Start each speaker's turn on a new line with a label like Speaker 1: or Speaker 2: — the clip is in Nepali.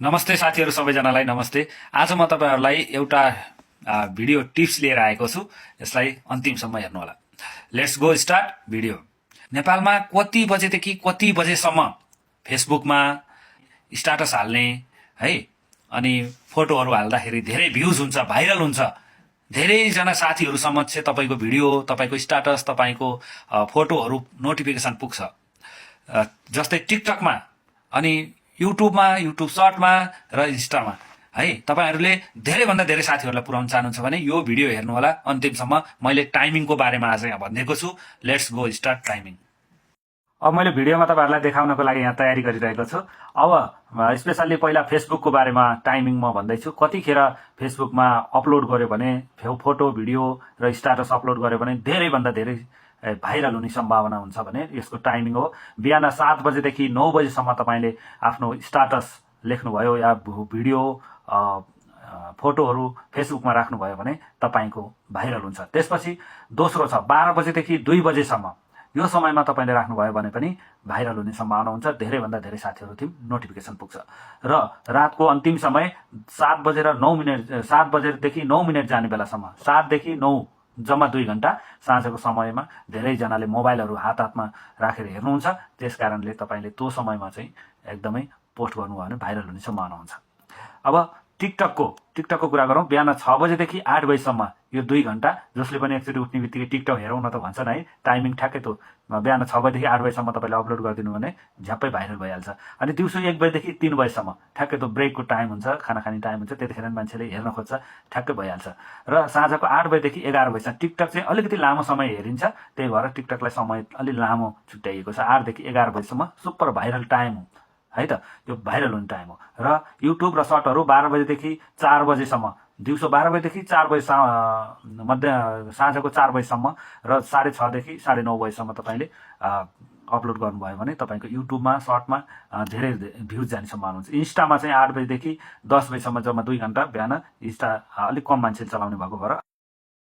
Speaker 1: नमस्ते साथीहरू सबैजनालाई नमस्ते। आज म तपाईहरुलाई एउटा भिडियो टिप्स लिएर आएको छु। यसलाई अन्तिमसम्म हेर्नु होला। Let's go start video. नेपालमा कति बजेदेखि कति बजेसम्म फेसबुकमा स्ट्याटस हाल्ने है अनि फोटोहरु हाल्दाखेरि धेरै भ्युज हुन्छ, भाइरल हुन्छ। धेरैजना साथीहरु समक्ष तपाईको भिडियो, तपाईको स्ट्याटस, तपाईको फोटोहरु नोटिफिकेसन पुग्छ। जस्तै टिकटकमा अनि युट्युबमा, युट्युब सर्टमा र इन्स्टामा है। तपाईहरुले धेरै भन्दा धेरै साथीहरुलाई पुर्याउन चाहनुहुन्छ भने यो भिडियो हेर्नु होला अन्तिमसम्म। मैले टाइमिङको बारेमा आज यहाँ भनिएको छु। Let's go start timing. अब मैले भिडियोमा तपाईहरुलाई देखाउनको लागि यहाँ तयारी गरिरहेको छु। अब स्पेशली पहिला फेसबुकको बारेमा टाइमिङ म भन्दै छु। कतिखेर फेसबुकमा अपलोड गर्यो भने फोटो, भिडियो र स्ट्याटस अपलोड गर्यो भने धेरै भन्दा धेरै भाइरल हुने सम्भावना हुन्छ भने यसको टाइमिङ हो बिहान 7 बजेदेखि 9 बजेसम्म तपाईले आफ्नो स्ट्याटस लेख्नुभयो या भिडियो फोटोहरु फेसबुकमा राख्नुभयो भने तपाईको भाइरल हुन्छ। त्यसपछि दोस्रो छ 12 बजेदेखि 2 बजेसम्म। यो समयमा तपाईले राख्नुभयो भने पनि भाइरल हुने सम्भावना हुन्छ। धेरै भन्दा धेरै साथीहरु थिम नोटिफिकेसन पुग्छ। र रातको अन्तिम समय 7 बजेर 9 मिनेट 7 बजेदेखि 9 मिनेट जाने बेलासम्म 7 देखि 9 जम्मा 2 घण्टा साँझको समयमा धेरै जनाले मोबाइलहरु हातमा राखेर हेर्नुहुन्छ। त्यसकारणले तपाईले त्यो समयमा चाहिँ एकदमै पोस्ट गर्नुभयो भने भाइरल हुने सम्भावना हुन्छ। अब टिकटकको कुरा गरौँ। बिहान 6 बजेदेखि 8 बजेसम्म यो 2 घण्टा जसले पनि एकचोटी उठ्ने बित्तिकै टिकटक हेरौँ न त भन्छन् है। टाइमिङ ठ्याक्कै त्यो बिहान 6 बजेदेखि 8 बजेसम्म तपाईले अपलोड गरिदिनु भने झ्याप्पै भाइरल भइहाल्छ। अनि दिउँसो 1 बजेदेखि 3 बजेसम्म ठ्याक्कै त्यो ब्रेकको टाइम हुन्छ, खाना खाने टाइम हुन्छ। त्यतिखेर मान्छेले हेर्न खोज्छ, ठ्याक्कै भइहाल्छ। र साँझको 8 बजेदेखि 11 बजेसम्म टिकटक चाहिँ अलिकति लामो समय हेरिन्छ। त्यही भएर टिकटकलाई समय अलि लामो छुट्याइएको छ। 8 देखि 11 बजेसम्म सुपर भाइरल टाइम हो है त। यो भाइरल हुने टाइम हो। र युट्युब र सर्टहरु 12 बजेदेखि 4 बजेसम्म, दिउँसो 12 बजेदेखि 4 बजे साँझको 4 बजेसम्म र 6:30 देखि 9:30 बजेसम्म तपाईले अपलोड गर्नुभयो भने तपाईको युट्युबमा सर्टमा धेरै भ्युज जाने सम्भावना हुन्छ। इन्स्टामा चाहिँ 8 बजेदेखि 10 बजेसम्म जम्मा 2 घण्टा बिहान। इन्स्टा अलिक कम मान्छेले चलाउने भएको भएर